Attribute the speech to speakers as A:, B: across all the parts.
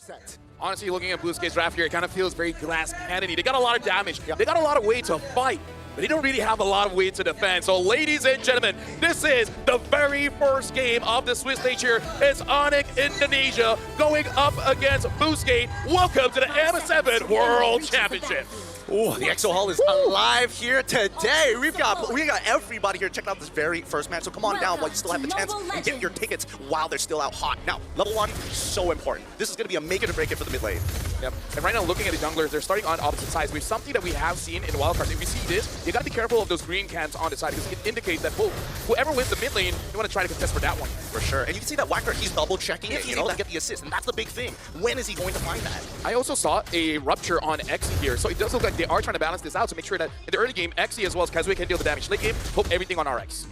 A: 100%.
B: Honestly, looking at Blue Skate's draft here, it kind of feels very glass cannony. They got a lot of damage. They got a lot of way to fight, but they don't really have a lot of way to defend. So, ladies and gentlemen, this is the very first game of the Swiss stage here. It's ONIC Indonesia going up against Blue Skate. Welcome to the M7 World Championship.
C: Oh, the Exo Hall is alive here today. We got everybody here checking out this very first match. So come on down while you still have the chance and get your tickets while they're still out hot. Now, level 1, so important. This is going to be a make it or break it for the mid lane.
B: Yep. And right now, looking at the junglers, they're starting on opposite sides, which is something that we have seen in wildcards. If you see this, you got to be careful of those green cans on the side because it indicates that whoever wins the mid lane, you want to try to contest for that one.
C: For sure. And you can see that Wacker, he's double checking it, to get the assist. And that's the big thing. When is he going to find that?
B: I also saw a rupture on Xe here, so it does look like they are trying to balance this out to make sure that in the early game, Xe as well as Kazue can deal the damage. Late game, hope everything on RX.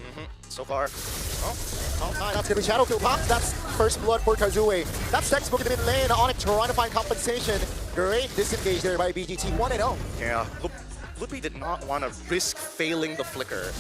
C: So far.
A: Oh, nice. That's going to be Shadowfield pops. That's first blood for Kazue. That's textbook in the mid lane. ONIC trying to find compensation. Great disengage there by BGT. 1-0.
C: Yeah. Ludwig did not want to risk failing the flicker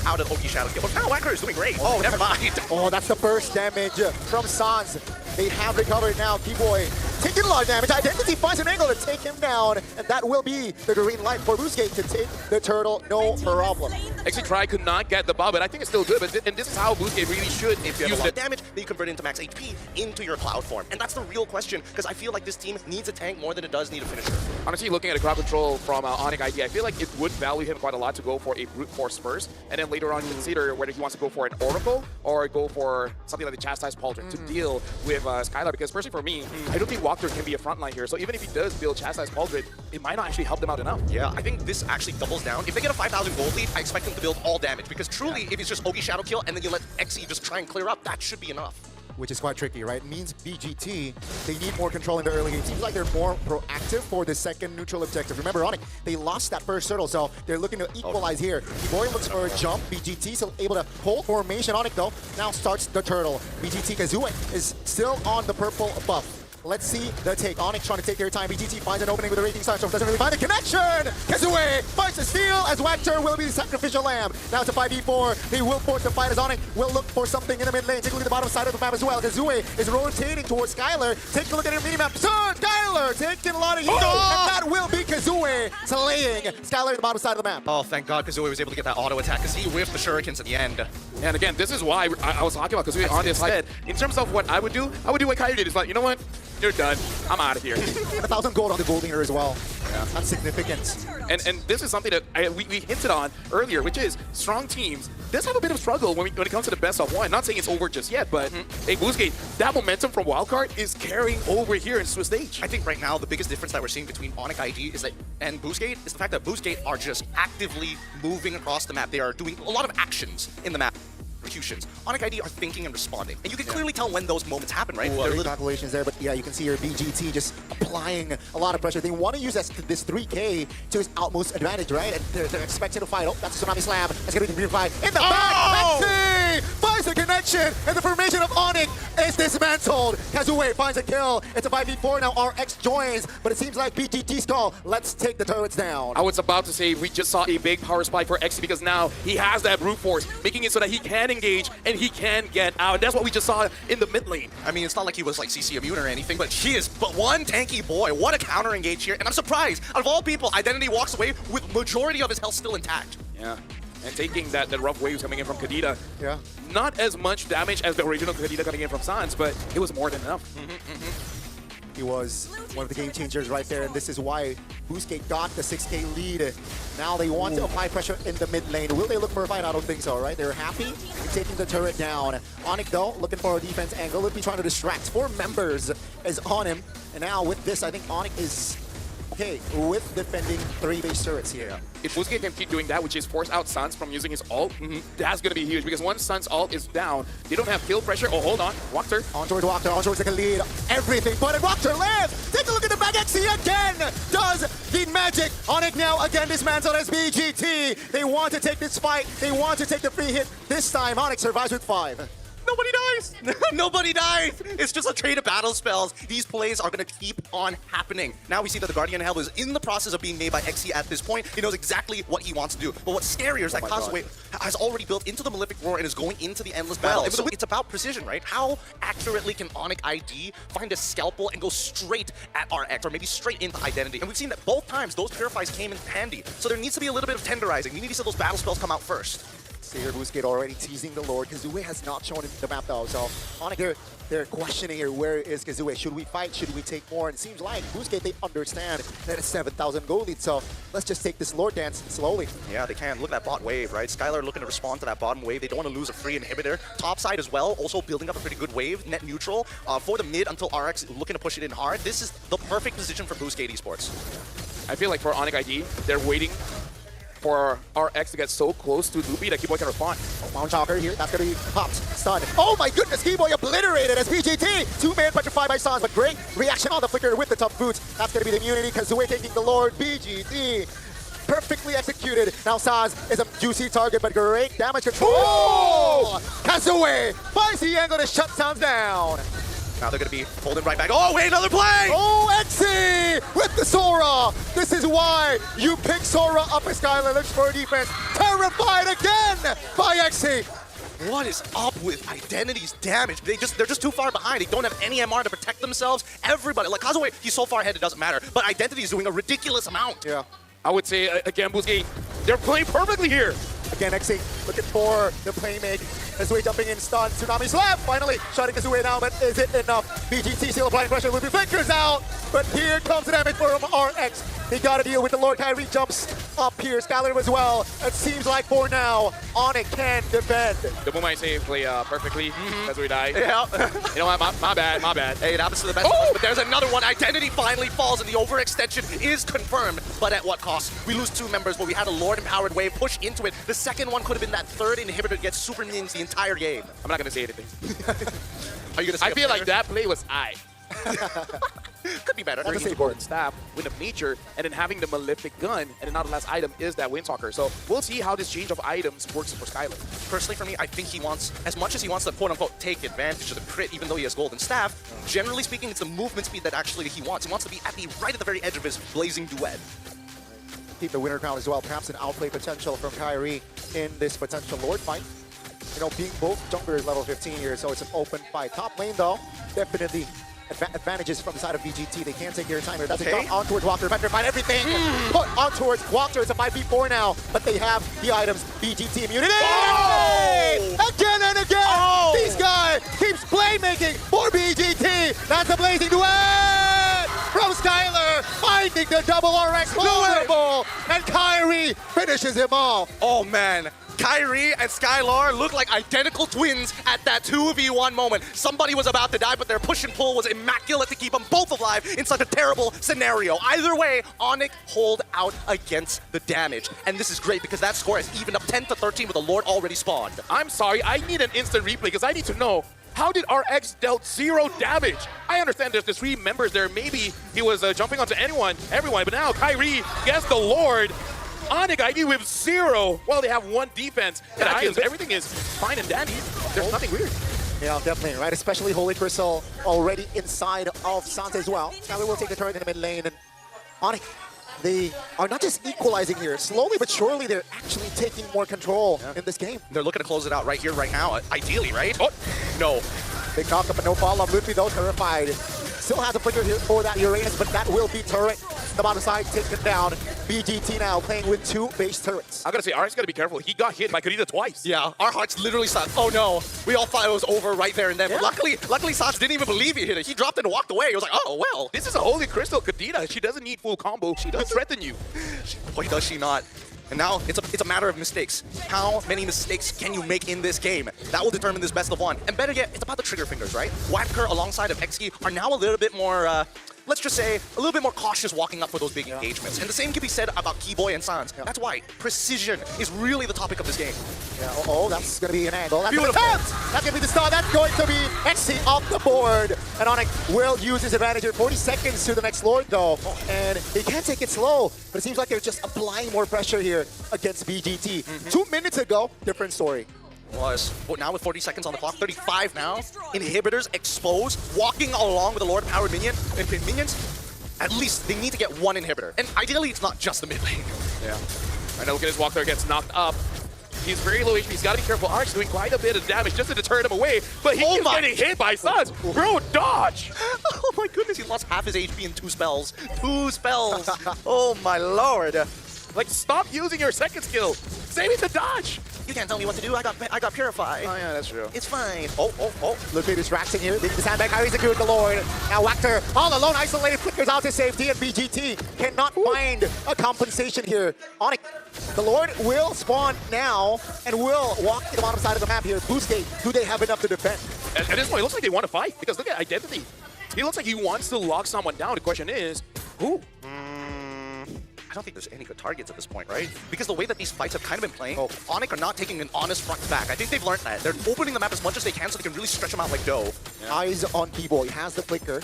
C: out of Oki Shadowfield. But now Wacker is doing great. Oh, never mind.
A: Oh, that's the first damage from Sans. They have recovered now. Keyboy taking a lot of damage. Identity finds an angle to take him down, and that will be the green light for Blue Skate to take the turtle. No problem.
B: Xe try could not get the buff, but I think it's still good. And this is how Blue Skate really should
C: If you have
B: use
C: a lot
B: it.
C: of damage, then you convert it into max HP into your cloud form. And that's the real question, because I feel like this team needs a tank more than it does need a finisher.
B: Honestly, looking at a crowd control from ONIC ID, I feel like it would value him quite a lot to go for a brute force first, and then later on consider whether he wants to go for an Oracle or go for something like the Chastise Pauldron to deal with Skylar. Because personally for me, I don't think Walker can be a frontline here. So even if he does build Chastise Pauldron, it might not actually help them out enough.
C: Yeah, I think this actually doubles down. If they get a 5,000 gold lead, I expect them to build all damage, because truly, if it's just Ogi Shadow Kill and then you let Xe just try and clear up, that should be enough.
A: Which is quite tricky, right? It means BGT, they need more control in the early game. Seems like they're more proactive for the second neutral objective. Remember, ONIC, they lost that first turtle, so they're looking to equalize here. Keyboy looks for a jump. BGT still able to hold formation. ONIC, though, now starts the turtle. BGT Kazue is still on the purple buff. Let's see the take. ONIC trying to take their time. BGT finds an opening with a Raging Sunstorm. Doesn't really find the connection. Kazue finds the steal as Wachter will be the sacrificial lamb. Now it's a 5v4. They will force the fight as ONIC will look for something in the mid lane. Take a look at the bottom side of the map as well. Kazue is rotating towards Skylar. Take a look at her minimap. Skylar taking a lot of heat. And that will be Kazue slaying Skylar at the bottom side of the map.
C: Oh, thank God Kazue was able to get that auto attack, because he whiffed the shurikens at the end.
B: And again, this is why I was talking about Kazue on this side. In terms of what I would do what Kyrie did. It's like, you know what? You're done. I'm out of here.
A: 1,000 gold on the gold leader as well. Yeah. That's significant.
B: And this is something that we hinted on earlier, which is strong teams does have a bit of struggle when it comes to the best of one. Not saying it's over just yet, but hey, Blue Skate, that momentum from Wildcard is carrying over here in Swiss stage.
C: I think right now the biggest difference that we're seeing between ONIC IG and Blue Skate is the fact that Blue Skate are just actively moving across the map. They are doing a lot of actions in the map. Executions. ONIC ID are thinking and responding. And you can clearly tell when those moments happen, right?
A: There are little calculations there, but yeah, you can see your BGT just applying a lot of pressure. They want to use this 3K to his utmost advantage, right? And they're expecting to fight. Oh, that's a Tsunami Slam. That's going to be the fight in the back. Lexi finds the connection, and the formation of ONIC is dismantled. Kazue finds a kill. It's a 5v4 now. RX joins, but it seems like BGT's call. Let's take the turrets down.
B: I was about to say we just saw a big power spike for Xe because now he has that brute force, making it so that he can engage and he can get out. And that's what we just saw in the mid lane.
C: I mean, it's not like he was like CC immune or anything, but he is but one tanky boy. What a counter engage here. And I'm surprised, out of all people, Identity walks away with majority of his health still intact.
B: Yeah. And taking that rough waves coming in from Kadita.
A: Yeah.
B: Not as much damage as the original Kadita coming in from Sans, but it was more than enough.
A: He was one of the game changers right there, and this is why Blue Skate got the 6K lead. Now they want to apply pressure in the mid lane. Will they look for a fight? I don't think so, right? They're happy in taking the turret down. ONIC, though, looking for a defense angle. They'll be trying to distract. 4 members is on him. And now with this, I think ONIC is okay with defending 3 base turrets here.
B: If Blue Skate can keep doing that, which is force out Sans from using his ult, that's going to be huge because once Sans' ult is down, they don't have kill pressure. Oh, hold on. Wachter.
A: On towards Wachter. On towards the lead. Everything but Wachter lives. Take a look at the back. Xe again does the magic. ONIC now again dismantled as BGT. They want to take this fight. They want to take the free hit. This time, ONIC survives with 5.
C: Nobody dies. Nobody dies. It's just a trade of battle spells. These plays are going to keep on happening. Now we see that the Guardian Hell is in the process of being made by XE at this point. He knows exactly what he wants to do. But what's scarier is that Kazue has already built into the Malefic Roar and is going into the Endless Battle. So it's about precision, right? How accurately can ONIC ID find a scalpel and go straight at RX, or maybe straight into Identity? And we've seen that both times those Purifies came in handy. So there needs to be a little bit of tenderizing. We need to see those battle spells come out first.
A: See here, Boostgate already teasing the Lord. Kazue has not shown the map though, so ONIC, they're questioning here, where is Kazue? Should we fight? Should we take more? And it seems like Boostgate, they understand that it's 7,000 gold lead, so let's just take this Lord dance slowly.
C: Yeah, they can. Look at that bot wave, right? Skylar looking to respond to that bottom wave. They don't want to lose a free inhibitor. Top side as well, also building up a pretty good wave, net neutral. For the mid until RX looking to push it in hard. This is the perfect position for Boostgate Esports.
B: I feel like for ONIC ID, they're waiting for RX to get so close to Loopy that Keyboy can respond.
A: Mount Chalker here, that's gonna be popped, stunned. Oh my goodness, Keyboy obliterated as BGT! Two-man petrified by Sans, but great reaction on the flicker with the tough boots. That's gonna be the immunity, Kazue taking the Lord, BGT. Perfectly executed. Now Sans is a juicy target, but great damage control. Oh! Kazue finds the angle to shut Sans down.
C: Now they're going to be holding right back. Oh, wait, another play!
A: Oh, XE with the Sora. This is why you pick Sora up as Skylar looks for a defense. Terrified again by XE.
C: What is up with Identity's damage? They're just too far behind. They don't have any MR to protect themselves. Everybody, like Kazue, he's so far ahead it doesn't matter. But Identity is doing a ridiculous amount.
A: Yeah.
B: I would say, again, Boostgate, they're playing perfectly here.
A: Again, XE looking for the playmake. Kazue jumping in, stun, Tsunami Slap, finally shutting Kazue down, but is it enough? BGT still applying pressure, Loopy flickers out, but here comes the damage from RX. They gotta deal with the Lord. Kyrie jumps up here, Skylar as well. It seems like for now, ONIC can defend.
B: The moment I say play perfectly, Kazue died.
C: Yeah.
B: You know what, my bad.
C: Hey, it happens to the best of us, but there's another one. Identity finally falls, and the overextension is confirmed, but at what cost? We lose two members, but we had a Lord-empowered wave push into it. The second one could have been that third inhibitor to get super minions the entire game.
B: I'm not going to say anything.
C: Are you going to say
B: I feel like that play was
C: Could be better.
A: That's a safe
B: Important staff, Wind of Nature, and then having the Malefic Gun, and then now the last item is that Windstalker. So we'll see how this change of items works for Skylar.
C: Personally, for me, I think he wants, as much as he wants to quote-unquote take advantage of the crit, even though he has golden staff, generally speaking, it's the movement speed that actually he wants. He wants to be right at the very edge of his blazing duet.
A: Keep the winner crown as well. Perhaps an outplay potential from Kyrie in this potential Lord fight. You know, being both junglers level 15 here, so it's an open fight. Top lane though, definitely advantages from the side of BGT. They can't take their time here. That's a jump on towards Walker. Petrified everything. Put on towards Walker. It's a 5v4 now, but they have the items. BGT immunity. Oh! Again and again. Oh! These guys keeps playmaking for BGT. That's a blazing duet from Skylar, finding the double RX vulnerable, and Kyrie finishes him off.
C: Oh man. Kyrie and Skylar look like identical twins at that 2v1 moment. Somebody was about to die, but their push and pull was immaculate to keep them both alive in such a terrible scenario. Either way, ONIC hold out against the damage. And this is great because that score has evened up 10-13 with the Lord already spawned.
B: I'm sorry, I need an instant replay because I need to know, how did RX dealt 0 damage? I understand there's the 3 members there. Maybe he was jumping onto everyone, but now Kyrie gets the Lord. ONIC ID with 0. Well, they have 1 defense. And items, everything is fine and dandy. There's nothing weird.
A: Yeah, definitely, right? Especially Holy Crystal already inside of Sans as well. Skylar will take the turret in the mid lane, and ONIC, they are not just equalizing here. Slowly but surely, they're actually taking more control in this game.
C: They're looking to close it out right here, right now, ideally, right? Oh, no.
A: Big knock up, but no follow-up. Ludwig, though, terrified. Still has a flicker here for that Uranus, but that will be turret. The bottom side taken down. BGT now playing with 2 base turrets.
B: I gotta say, RX gotta be careful. He got hit by Karita twice.
C: Yeah, our hearts literally stopped. Oh no, we all thought it was over right there and then. But luckily, Sans didn't even believe he hit it. He dropped it and walked away. He was like, oh well.
B: This is a Holy Crystal Kadita. She doesn't need full combo. She does threaten you.
C: Boy, does she not. And now it's a matter of mistakes. How many mistakes can you make in this game? That will determine this best of 1. And better yet, it's about the trigger fingers, right? Wacker alongside of XE are now a little bit more, let's just say, a little bit more cautious walking up for those big engagements. And the same can be said about Keyboy and Sans. That's why precision is really the topic of this game.
A: Yeah, that's going to be an angle. That's
C: beautiful.
A: That's going to be the start. That's going to be XE off the board. And ONIC will use his advantage here. 40 seconds to the next Lord, though. And they can't take it slow. But it seems like they're just applying more pressure here against BGT. 2 minutes ago, different story.
C: Was. But now with 40 seconds on the clock, 35 now. Inhibitors exposed, walking along with the Lord Powered minion. And minions, at least they need to get one inhibitor. And ideally, it's not just the mid lane.
B: Yeah. I know, look at his walk there, gets knocked up. He's very low HP. He's got to be careful. Arch doing quite a bit of damage just to deter him away, but he keeps getting hit by Suns. Bro, dodge!
C: Oh my goodness, he lost half his HP in 2 spells. 2 spells. Oh my lord.
B: Like, stop using your second skill. Save it to dodge.
C: You can't tell me what to do. I got Purify.
B: Oh yeah, that's true.
C: It's fine. Oh.
A: Look at distraction here. The sandbag, Kyrie's good, the Lord. Now Wactor, all alone, isolated, flickers out to safety, and BGT cannot find a compensation here. ONIC, the Lord will spawn now and will walk to the bottom side of the map here. Boost gate, do they have enough to defend?
B: At this point, it looks like they want to fight, because look at Identity. He looks like he wants to lock someone down. The question is, who?
C: I don't think there's any good targets at this point, right? Because the way that these fights have kind of been playing, ONIC are not taking an honest front to back. I think they've learned that. They're opening the map as much as they can so they can really stretch them out like dough.
A: Yeah. Eyes on Keyboy, he has the flicker.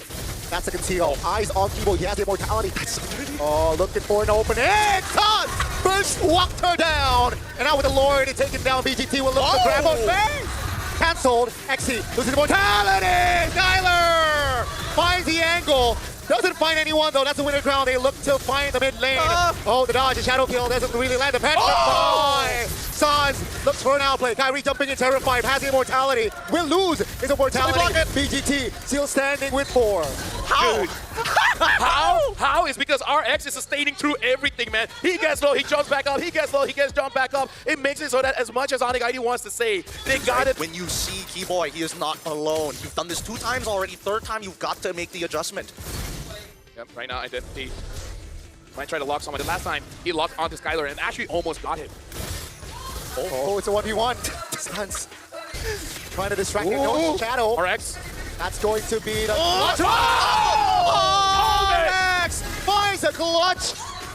A: That's a conceal. Eyes on Keyboy, he has the immortality. That's so dirty. Oh, looking for an opening. Todd first walked her down. And now with the Lord taking down BGT, will look to grab her face. Cancelled. XC loses immortality. Skyler finds the angle. Doesn't find anyone though, that's the winner crown. They look to find the mid lane. Oh, the dodge, the shadow kill doesn't really land. The pension by Sans looks for an outplay. Kyrie jumping in terrified, has the immortality. Will lose his immortality. BGT still standing with 4.
B: How? How is because RX is sustaining through everything, man. He gets low, he jumps back up, he gets low, he gets jumped back up. It makes it so that as much as ONIC ID wants to say, they got it.
C: When you see Keyboy, he is not alone. You've done this 2 times already. 3rd time, you've got to make the adjustment.
B: Yep, right now Identity might try to lock someone. The last time he locked onto Skylar and actually almost got him.
A: Oh, it's a 1v1. Sans trying to distract him. No shadow.
B: RX.
A: That's going to be the
B: clutch.
A: RX finds a clutch.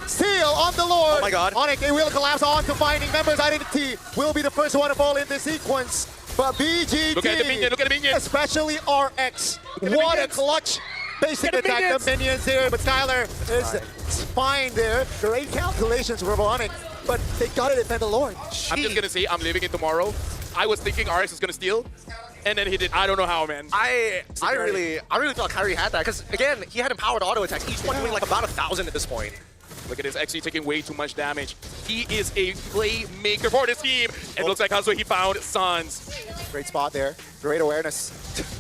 A: Steal on the Lord.
C: Oh my god.
A: ONIC, they will collapse on to finding members. Identity will be the first one to fall in this sequence. But BGT,
B: look at the minion, look at the minion.
A: Especially RX. What a clutch. Basic attack, the minions here, but Skylar is fine there. Great calculations from ONIC, but they gotta defend the Lord.
B: I'm just gonna say, I'm leaving it tomorrow. I was thinking RX was gonna steal, and then he did. I don't know how, man.
C: I really thought Kyrie had that, because again, he had empowered auto attacks, each one doing like about 1,000 at this point.
B: Look at his XC taking way too much damage. He is a playmaker for this team. It looks like Hanzo, he found Sans.
A: Great spot there. Great awareness.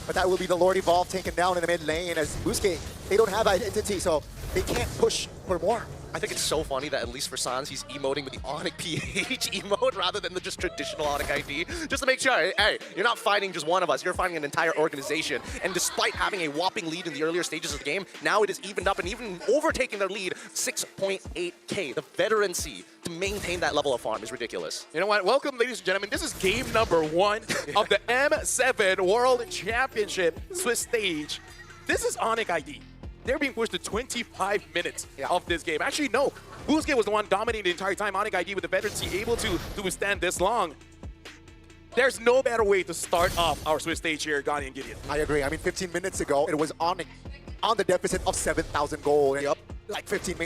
A: But that will be the Lord Evolve taken down in the mid lane as Busquets, they don't have identity, so they can't push for more.
C: I think it's so funny that at least for Sans, he's emoting with the ONIC PH emote rather than the just traditional ONIC ID. Just to make sure, hey, you're not fighting just one of us, you're fighting an entire organization. And despite having a whopping lead in the earlier stages of the game, now it is evened up and even overtaking their lead, 6.8k. The veterancy to maintain that level of farm is ridiculous.
B: You know what? Welcome, ladies and gentlemen. This is game number 1 of the M7 World Championship Swiss stage. This is ONIC ID. They're being pushed to 25 minutes of this game. Actually, no. Busquets was the one dominating the entire time. ONIC ID with the veterancy able to withstand this long. There's no better way to start off our Swiss stage here, Gani and Gideon.
A: I agree. I mean, 15 minutes ago, it was ONIC on the deficit of 7,000 gold. And like 15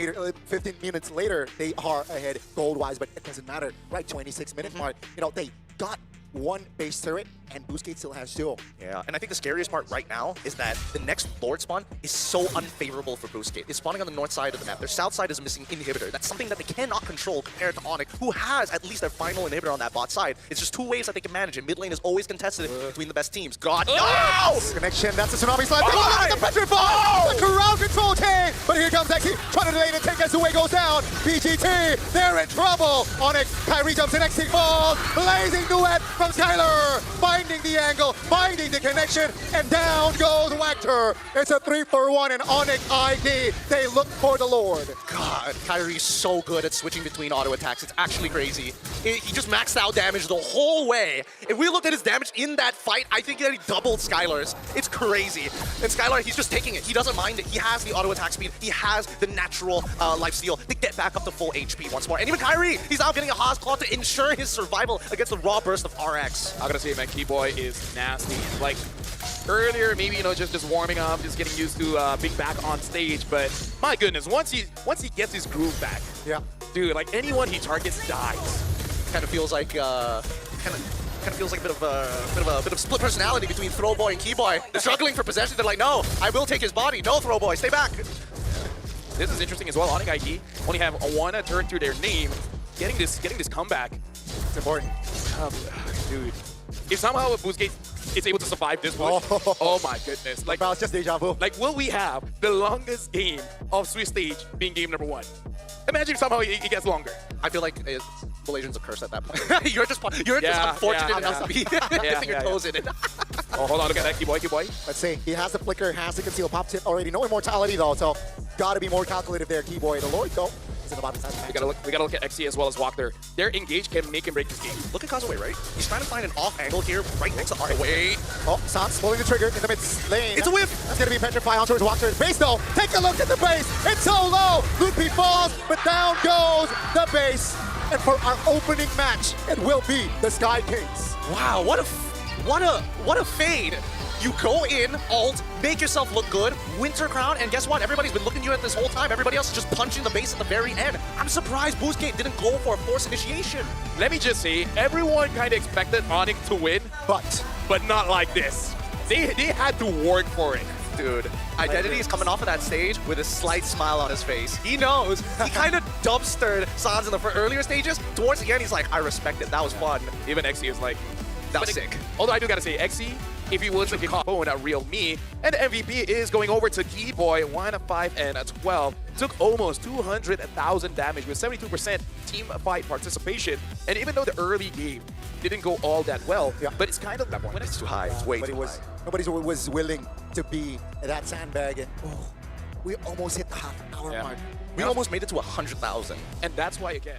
A: minutes later, they are ahead gold-wise, but it doesn't matter. Right, 26 minutes mark. You know, they got 1 base turret, and Busquets still has 2.
C: Yeah, and I think the scariest part right now is that the next Lord spawn is so unfavorable for Busquets. It's spawning on the north side of the map. Their south side is missing inhibitor. That's something that they cannot control compared to ONIC, who has at least their final inhibitor on that bot side. It's just 2 ways that they can manage it. Mid lane is always contested between the best teams. God, no!
A: Connection, that's a tsunami slide. Oh, the pressure fall! The crowd control tank! But here comes XC, trying to delay the tank as the way goes down. BGT, they're in trouble. ONIC, Kyrie jumps in, XC falls. Blazing duet from Skylar, finding the angle, finding the connection, and down goes Wactor. It's a 3-for-1 and ONIC ID. They look for the Lord.
C: God, Kyrie's so good at switching between auto attacks. It's actually crazy. He just maxed out damage the whole way. If we looked at his damage in that fight, I think that he doubled Skylar's. It's crazy. And Skylar, he's just taking it. He doesn't mind it. He has the auto attack speed. He has the natural life steal to get back up to full HP once more. And even Kyrie, he's now getting a Haas Claw to ensure his survival against the raw burst of RX.
B: I gotta say, man, Keyboy is nasty. Like, earlier, maybe, you know, just warming up, just getting used to being back on stage, but my goodness, once he gets his groove back, dude, like anyone he targets dies.
C: Kind of feels like kind of feels like a bit of split personality between Throwboy and Keyboy. They're struggling for possession. They're like, no, I will take his body. No, Throwboy, stay back.
B: This is interesting as well. ONIC ID only have one turn through their name. Getting this comeback.
A: It's important.
B: Dude, if somehow Boostgate is able to survive this push, oh my goodness. Like,
A: Well, it's just deja vu.
B: Like, will we have the longest game of Swiss stage being game number 1? Imagine if somehow it gets longer.
C: I feel like Malaysian's a curse at that point. you're just unfortunate enough to be dipping your toes in it.
B: Oh, hold on, look at that, Keyboy.
A: Let's see. He has the flicker, has the conceal, pop tip already. No immortality though, so gotta be more calculative there, Keyboy. The Lord though is in the bottom side.
B: We gotta look at XC as well as Walker. Their engage can make and break this game.
C: Look at Kazaway, right? He's trying to find an off angle here, right next to R. Wait.
A: Oh, Sans pulling the trigger in the mid lane.
C: It's a whiff.
A: That's gonna be Petrify on towards Walker. Base though. Take a look at the base. It's so low. Loopy falls, but down goes the base. And for our opening match, it will be the Sky Kings.
C: Wow, what a fade. You go in, ult, make yourself look good, Winter Crown, and guess what? Everybody's been looking at you at this whole time. Everybody else is just punching the base at the very end. I'm surprised Boostgate didn't go for a forced initiation.
B: Let me just say, everyone kind of expected ONIC to win, but not like this. They had to work for it.
C: Dude, Identity is coming off of that stage with a slight smile on his face. He knows. He kind of dumpstered Sans in the earlier stages. Towards the end, he's like, I respect it. That was fun.
B: Even XC is like,
C: that was sick.
B: Although I do gotta say, XC, if he was a phone, a real me, and the MVP is going over to Keyboy, 1-5 and 12. Took almost 200,000 damage with 72% team fight participation. And even though the early game didn't go all that well, but it's kind of that one. When it's
C: too high, it's way too high.
A: Nobody was willing to be that sandbag, and we almost hit the half-hour mark.
C: We almost made it to 100,000.
B: And that's why, again,